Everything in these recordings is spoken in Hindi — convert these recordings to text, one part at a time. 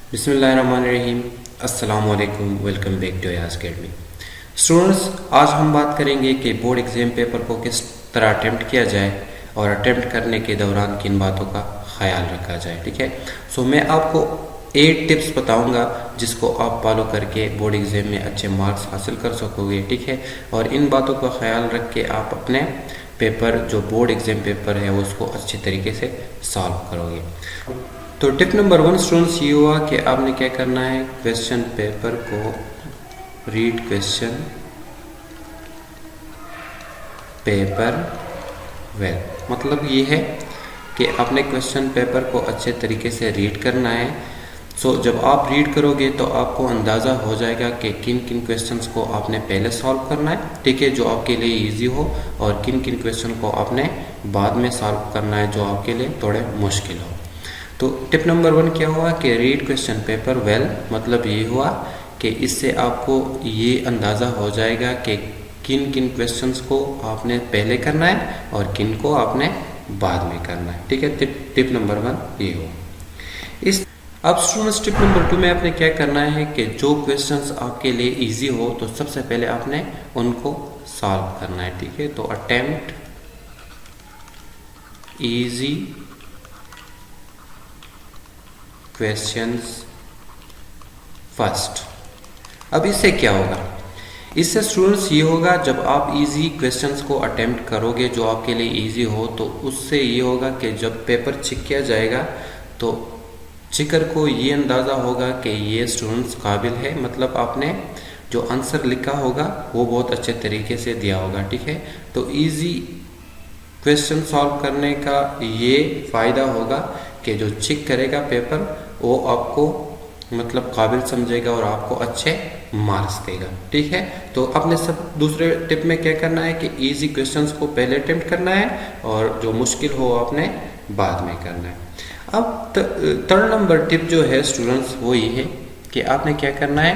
बिस्मिल्लाहिर्रहमानिर्रहीम। अस्सलाम वालेकुम। Welcome back to Yas Academy. Students, आज हम बात करेंगे कि बोर्ड एग्जाम पेपर को किस तरह अटेम्प्ट किया जाए और अटेम्प्ट करने के दौरान किन बातों का ख्याल रखा जाए। ठीक है, मैं आपको 8 टिप्स बताऊंगा जिसको आप फॉलो करके बोर्ड एग्जाम में अच्छे मार्क्स हासिल कर सकोगे। ठीक है, और इन बातों का ख्याल रख के आप अपने पेपर जो बोर्ड एग्जाम पेपर है उसको अच्छे तरीके से सॉल्व करोगे। तो टिप नंबर 1 स्टूडेंट्स ये हुआ कि आपने क्या करना है, क्वेश्चन पेपर को रीड क्वेश्चन पेपर वेल। मतलब ये है कि आपने क्वेश्चन पेपर को अच्छे तरीके से रीड करना है। जब आप रीड करोगे तो आपको अंदाज़ा हो जाएगा कि किन किन क्वेश्चंस को आपने पहले सॉल्व करना है, ठीक है, जो आपके लिए इजी हो, और किन किन क्वेश्चन को आपने बाद में सॉल्व करना है जो आपके लिए थोड़े मुश्किल हो। तो टिप नंबर 1 क्या हुआ कि रीड क्वेश्चन पेपर वेल। मतलब ये हुआ कि इससे आपको ये अंदाज़ा हो जाएगा कि किन किन क्वेश्चंस को आपने पहले करना है और किन को आपने बाद में करना है। ठीक है, टिप नंबर 1 ये हुआ। अब स्टूडेंट्स टिप नंबर 2 में आपने क्या करना है कि जो क्वेश्चंस आपके लिए इजी हो तो सबसे पहले आपने उनको सॉल्व करना है। ठीक है, तो अटेम्प्ट इजी क्वेश्चंस फर्स्ट। अब इससे क्या होगा, इससे स्टूडेंट्स ये होगा जब आप इजी क्वेश्चंस को अटेम्प्ट करोगे जो आपके लिए इजी हो, तो उससे ये होगा कि जब पेपर चेक किया जाएगा तो चेकर को ये अंदाज़ा होगा कि ये स्टूडेंट्स काबिल है, मतलब आपने जो आंसर लिखा होगा वो बहुत अच्छे तरीके से दिया होगा। ठीक है, तो इजी क्वेश्चन सॉल्व करने का ये फ़ायदा होगा कि जो चेक करेगा पेपर वो आपको मतलब काबिल समझेगा और आपको अच्छे मार्क्स देगा। ठीक है, तो अपने सब दूसरे टिप में क्या करना है कि इजी क्वेश्चंस को पहले अटेम्प्ट करना है और जो मुश्किल हो आपने बाद में करना है। अब थर्ड नंबर टिप जो है स्टूडेंट्स वो ये है कि आपने क्या करना है,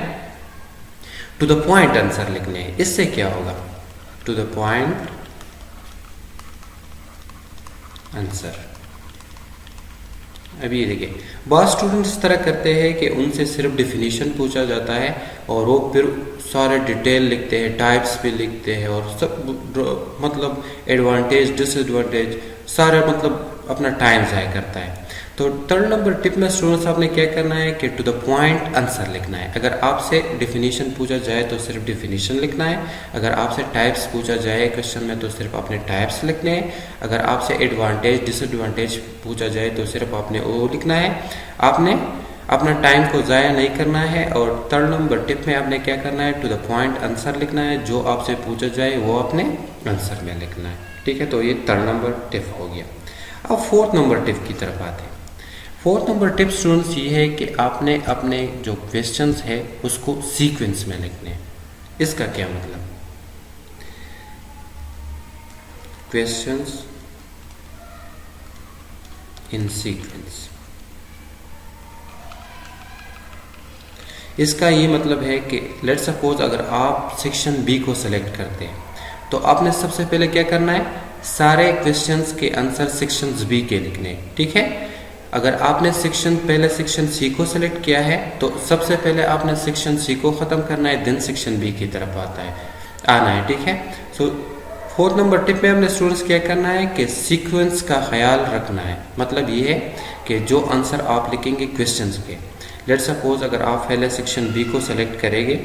टू द पॉइंट आंसर लिखने हैं। इससे क्या होगा, टू द पॉइंट आंसर। अभी देखिए, बहुत स्टूडेंट इस तरह करते हैं कि उनसे सिर्फ डेफिनेशन पूछा जाता है और वो फिर सारे डिटेल लिखते हैं, टाइप्स भी लिखते हैं और सब मतलब एडवांटेज डिसएडवांटेज सारे मतलब अपना टाइम ज़ाया करता है। तो थर्ड नंबर टिप में स्टूडेंट्स आपने क्या करना है कि टू द पॉइंट आंसर लिखना है। अगर आपसे डेफिनेशन पूछा जाए तो सिर्फ डेफिनेशन लिखना है। अगर आपसे टाइप्स पूछा जाए क्वेश्चन में तो सिर्फ अपने टाइप्स लिखने हैं। अगर आपसे एडवांटेज डिसएडवांटेज पूछा जाए तो सिर्फ आपने वो लिखना है। आपने अपना टाइम को ज़ाया नहीं करना है। और थर्ड नंबर टिप में आपने क्या करना है, टू द पॉइंट आंसर लिखना है। जो आपसे पूछा जाए वो अपने आंसर में लिखना है। ठीक है, तो ये थर्ड नंबर टिप हो गया। अब फोर्थ नंबर टिप की तरफ आते हैं। फोर्थ नंबर टिप स्टूडेंट्स ये है कि आपने अपने जो क्वेश्चंस है उसको सीक्वेंस में लिखने हैं। इसका क्या मतलब, क्वेश्चंस इन सीक्वेंस। इसका ये मतलब है कि लेट्स सपोज अगर आप सेक्शन बी को सेलेक्ट करते हैं तो आपने सबसे पहले क्या करना है, सारे क्वेश्चंस के आंसर सेक्शन बी के लिखने हैं। ठीक है, अगर आपने पहले सेक्शन सी को सिलेक्ट किया है तो सबसे पहले आपने सेक्शन सी को ख़त्म करना है, देन सेक्शन बी की तरफ आना है। ठीक है, फोर्थ नंबर टिप में हमने स्टूडेंट्स क्या करना है कि सीक्वेंस का ख्याल रखना है। मतलब ये है कि जो आंसर आप लिखेंगे क्वेश्चंस के, लेट्स सपोज अगर आप पहले सेक्शन बी को सिलेक्ट करेंगे,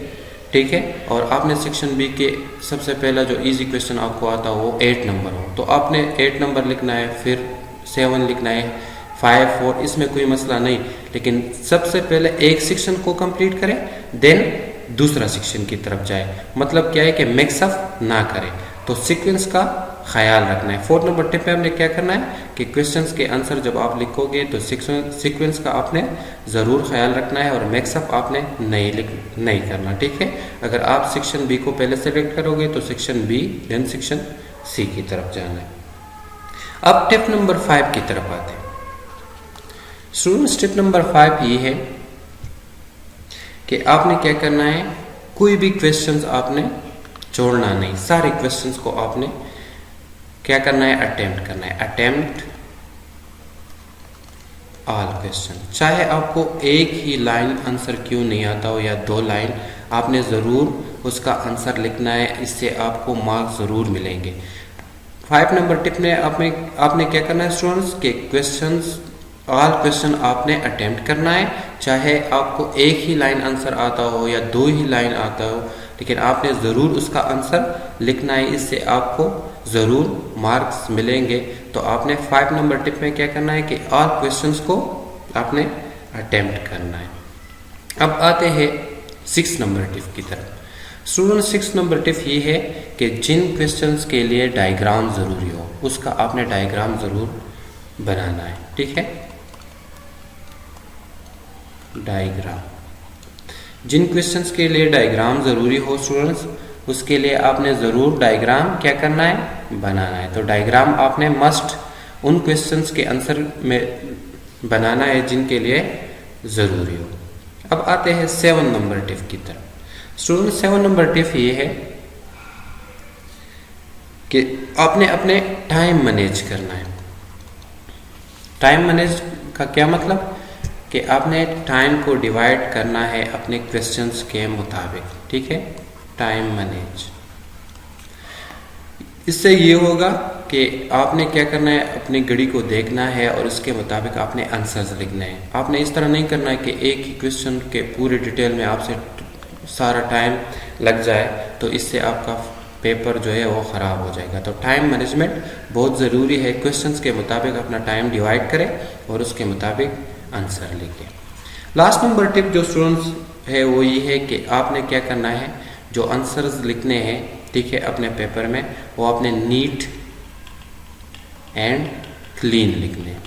ठीक है, और आपने सेक्शन बी के सबसे पहला जो इजी क्वेश्चन आपको आता हो वो 8 नंबर हो, तो आपने 8 नंबर लिखना है, फिर 7 लिखना है, 5, 4, इसमें कोई मसला नहीं। लेकिन सबसे पहले एक सेक्शन को कंप्लीट करें, देन दूसरा सेक्शन की तरफ जाए। मतलब क्या है कि मिक्सअप ना करें, तो सीक्वेंस का ख्याल रखना है। फोर्थ नंबर टिप में हमने क्या करना है कि क्वेश्चंस के आंसर जब आप लिखोगे तो सीक्वेंस का आपने ज़रूर ख्याल रखना है और मिक्सअप आपने नहीं करना। ठीक है, अगर आप सेक्शन बी को पहले सेलेक्ट करोगे तो section B then section C की तरफ जाना है। अब टिप नंबर 5 की तरफ आते हैं। स्टूडेंट्स टिप नंबर 5 ये है कि आपने क्या करना है, कोई भी क्वेश्चंस आपने छोड़ना नहीं, सारे क्वेश्चंस को आपने क्या करना है, अटेम्प्ट करना है। Attempt all question. चाहे आपको एक ही लाइन आंसर क्यों नहीं आता हो या 2 लाइन, आपने ज़रूर उसका आंसर लिखना है, इससे आपको मार्क्स ज़रूर मिलेंगे। 5 नंबर टिप में आपने क्या करना है स्टूडेंट्स के क्वेश्चंस, ऑल क्वेश्चन आपने अटेम्प्ट करना है, चाहे आपको एक ही लाइन आंसर आता हो या 2 ही लाइन आता हो, लेकिन आपने ज़रूर उसका आंसर लिखना है, इससे आपको ज़रूर मार्क्स मिलेंगे। तो आपने 5 नंबर टिप में क्या करना है कि ऑल क्वेश्चंस को आपने अटेम्प्ट करना है। अब आते हैं 6 नंबर टिप की तरफ। स्टूडेंट 6 नंबर टिप ये है कि जिन क्वेश्चंस के लिए डायग्राम ज़रूरी हो उसका आपने डायग्राम ज़रूर बनाना है, ठीक है। डायग्राम, जिन क्वेश्चंस के लिए डायग्राम ज़रूरी हो स्टूडेंट्स, उसके लिए आपने ज़रूर डायग्राम क्या करना है, बनाना है। तो डायग्राम आपने मस्ट उन क्वेश्चंस के आंसर में बनाना है जिनके लिए ज़रूरी हो। अब आते हैं 7 नंबर टिप की तरफ। स्टूडेंट 7 नंबर टिप ये है कि आपने अपने टाइम मैनेज करना है। टाइम मैनेज का क्या मतलब कि आपने टाइम को डिवाइड करना है अपने क्वेश्चंस के मुताबिक, ठीक है। टाइम मैनेज, इससे ये होगा कि आपने क्या करना है, अपनी घड़ी को देखना है और उसके मुताबिक आपने आंसर्स लिखने हैं। आपने इस तरह नहीं करना है कि एक ही क्वेश्चन के पूरे डिटेल में आपसे सारा टाइम लग जाए, तो इससे आपका पेपर जो है वो ख़राब हो जाएगा। तो टाइम मैनेजमेंट बहुत ज़रूरी है, क्वेश्चंस के मुताबिक अपना टाइम डिवाइड करें और उसके मुताबिक आंसर लिखें। लास्ट नंबर टिप जो स्टूडेंट्स है वो ये है कि आपने क्या करना है, जो आंसर्स लिखने हैं, ठीक है, अपने पेपर में, वो आपने नीट एंड क्लीन लिखने हैं,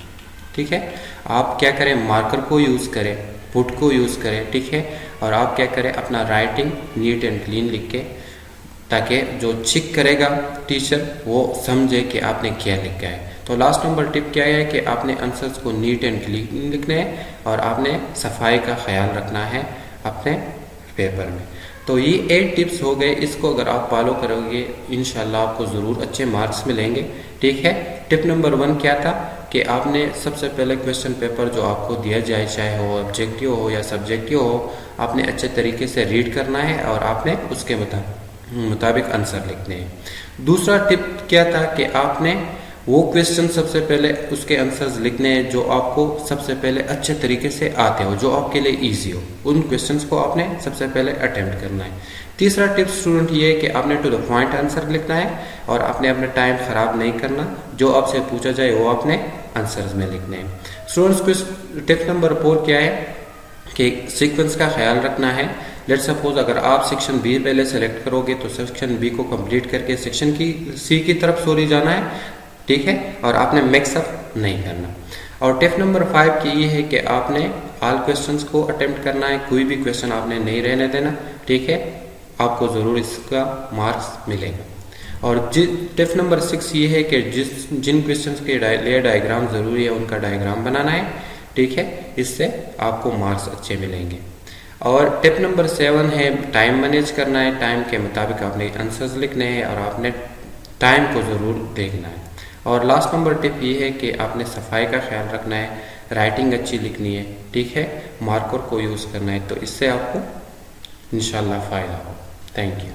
ठीक है। आप क्या करें, मार्कर को यूज़ करें, पुट को यूज़ करें, ठीक है, और आप क्या करें, अपना राइटिंग नीट एंड क्लीन लिख के, ताकि जो चेक करेगा टीचर वो समझे कि आपने क्या लिखा है। तो लास्ट नंबर टिप क्या है कि आपने आंसर्स को नीट एंड क्लीन लिखने हैं और आपने सफाई का ख्याल रखना है अपने पेपर में। तो ये 8 टिप्स हो गए, इसको अगर आप फॉलो करोगे इंशाल्लाह आपको ज़रूर अच्छे मार्क्स मिलेंगे, ठीक है। टिप नंबर 1 क्या था कि आपने सबसे पहले क्वेश्चन पेपर जो आपको दिया जाए, चाहे वो ऑब्जेक्टिव हो या सब्जेक्टिव हो, आपने अच्छे तरीके से रीड करना है और आपने उसके मुताबिक आंसर लिखने हैं। दूसरा टिप क्या था कि आपने वो क्वेश्चन सबसे पहले उसके आंसर्स लिखने हैं जो आपको सबसे पहले अच्छे तरीके से आते हो, जो आपके लिए इजी हो, उन क्वेश्चंस को आपने सबसे पहले अटेम्प्ट करना है। तीसरा टिप स्टूडेंट ये है कि आपने टू द पॉइंट आंसर लिखना है और आपने अपना टाइम ख़राब नहीं करना, जो आपसे पूछा जाए वो आपने आंसर्स में लिखने हैं। स्टूडेंट्स टिप नंबर 4 क्या है कि सीक्वेंस का ख्याल रखना है। लेट सपोज अगर आप सेक्शन बी पहले सेलेक्ट करोगे तो सेक्शन बी को कंप्लीट करके सेक्शन की सी की तरफ जाना है, ठीक है, और आपने मिक्सअप नहीं करना। और टिप नंबर 5 की ये है कि आपने ऑल क्वेश्चंस को अटेम्प्ट करना है, कोई भी क्वेश्चन आपने नहीं रहने देना, ठीक है, आपको ज़रूर इसका मार्क्स मिलेगा। और टिप नंबर 6 ये है कि जिन क्वेश्चंस के लिए डायग्राम ज़रूरी है उनका डायग्राम बनाना है, ठीक है, इससे आपको मार्क्स अच्छे मिलेंगे। और टिप नंबर 7 है टाइम मैनेज करना है, टाइम के मुताबिक आपने आंसर्स लिखने हैं और आपने टाइम को ज़रूर देखना है। और लास्ट नंबर टिप ये है कि आपने सफाई का ख्याल रखना है, राइटिंग अच्छी लिखनी है, ठीक है, मार्कर को यूज़ करना है, तो इससे आपको इंशाल्लाह फ़ायदा हो। Thank you.